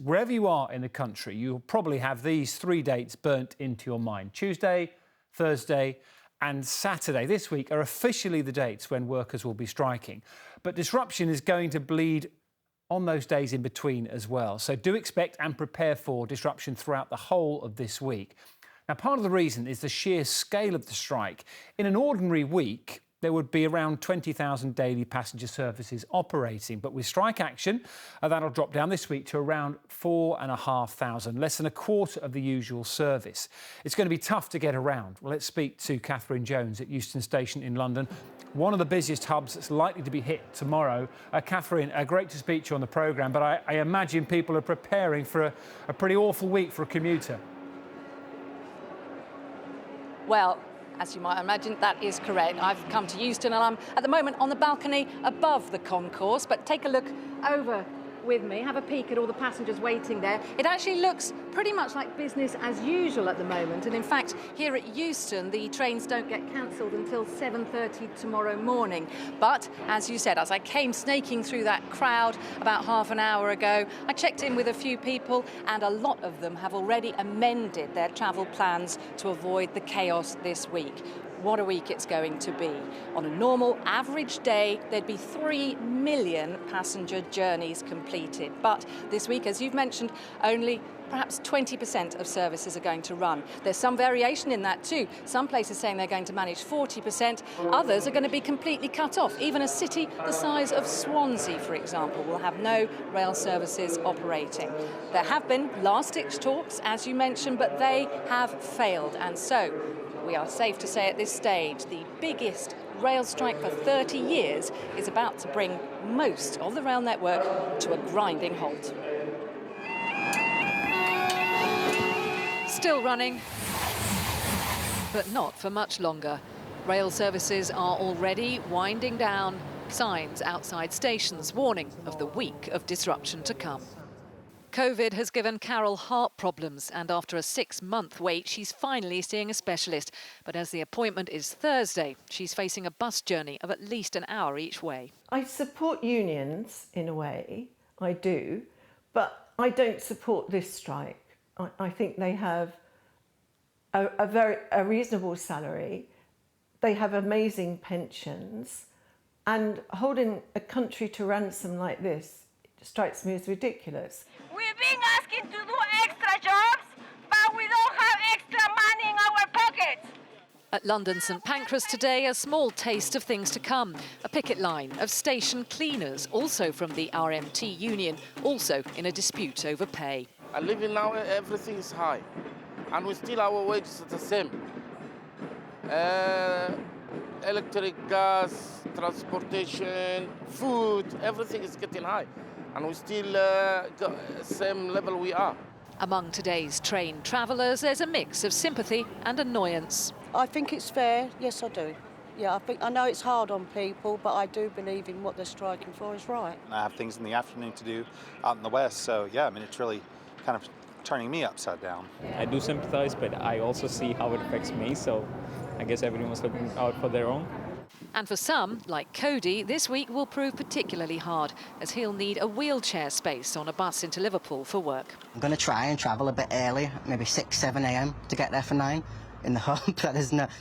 Wherever you are in the country, you'll probably have these 3 dates burnt into your mind. Tuesday, Thursday and Saturday this week are officially the dates when workers will be striking. But disruption is going to bleed on those days in between as well. So do expect and prepare for disruption throughout the whole of this week. Now, part of the reason is the sheer scale of the strike. In an ordinary week, there would be around 20,000 daily passenger services operating. But with strike action, that'll drop down this week to around 4,500, less than a quarter of the usual service. It's going to be tough to get around. Well, let's speak to Katherine Jones at Euston Station in London, one of the busiest hubs that's likely to be hit tomorrow. Katherine, great to speak to you on the programme, but I imagine people are preparing for a pretty awful week for a commuter. Well, as you might imagine, that is correct. I've come to Euston and I'm at the moment on the balcony above the concourse, but take a look over with me, have a peek at all the passengers waiting there. It actually looks pretty much like business as usual at the moment. And in fact, here at Euston, the trains don't get cancelled until 7:30 tomorrow morning. But as you said, as I came snaking through that crowd about half an hour ago, I checked in with a few people and a lot of them have already amended their travel plans to avoid the chaos this week. What a week it's going to be. On a normal average day, there'd be 3 million passenger journeys completed. But this week, as you've mentioned, only perhaps 20% of services are going to run. There's some variation in that too. Some places saying they're going to manage 40%. Others are going to be completely cut off. Even a city the size of Swansea, for example, will have no rail services operating. There have been last-ditch talks, as you mentioned, but they have failed. And so we are safe to say at this stage, the biggest rail strike for 30 years is about to bring most of the rail network to a grinding halt. Still running, but not for much longer. Rail services are already winding down. Signs outside stations warning of the week of disruption to come. COVID has given Carol heart problems, and after a 6-month wait, she's finally seeing a specialist. But as the appointment is Thursday, she's facing a bus journey of at least an hour each way. I support unions in a way, I do, but I don't support this strike. I think they have a reasonable salary, they have amazing pensions, and holding a country to ransom like this strikes me as ridiculous. We've been asking to do extra jobs, but we don't have extra money in our pockets. At London St Pancras today, a small taste of things to come. A picket line of station cleaners, also from the RMT union, also in a dispute over pay. And living now, everything is high, and we still our wages are the same. Electric, gas, transportation, food, everything is getting high. And we still got same level we are. Among today's train travellers, there's a mix of sympathy and annoyance. I think it's fair, yes I do. Yeah, I know it's hard on people, but I do believe in what they're striking for is right. I have things in the afternoon to do out in the west, so yeah, I mean, it's really kind of turning me upside down. I do sympathize, but I also see how it affects me, so I guess everyone's looking out for their own. And for some, like Cody, this week will prove particularly hard, as he'll need a wheelchair space on a bus into Liverpool for work. I'm going to try and travel a bit early, maybe 6, 7 a.m. to get there for 9, in the hope that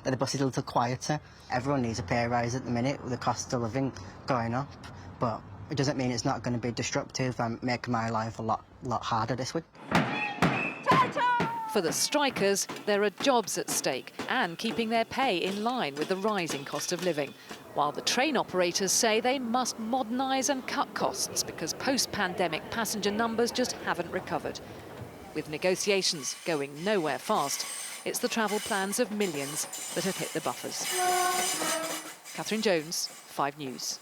the bus is a little quieter. Everyone needs a pay rise at the minute with the cost of living going up, but it doesn't mean it's not going to be disruptive and make my life a lot harder this week. For the strikers, there are jobs at stake and keeping their pay in line with the rising cost of living, while the train operators say they must modernise and cut costs because post-pandemic passenger numbers just haven't recovered. With negotiations going nowhere fast, it's the travel plans of millions that have hit the buffers. Katherine Jones, 5 News.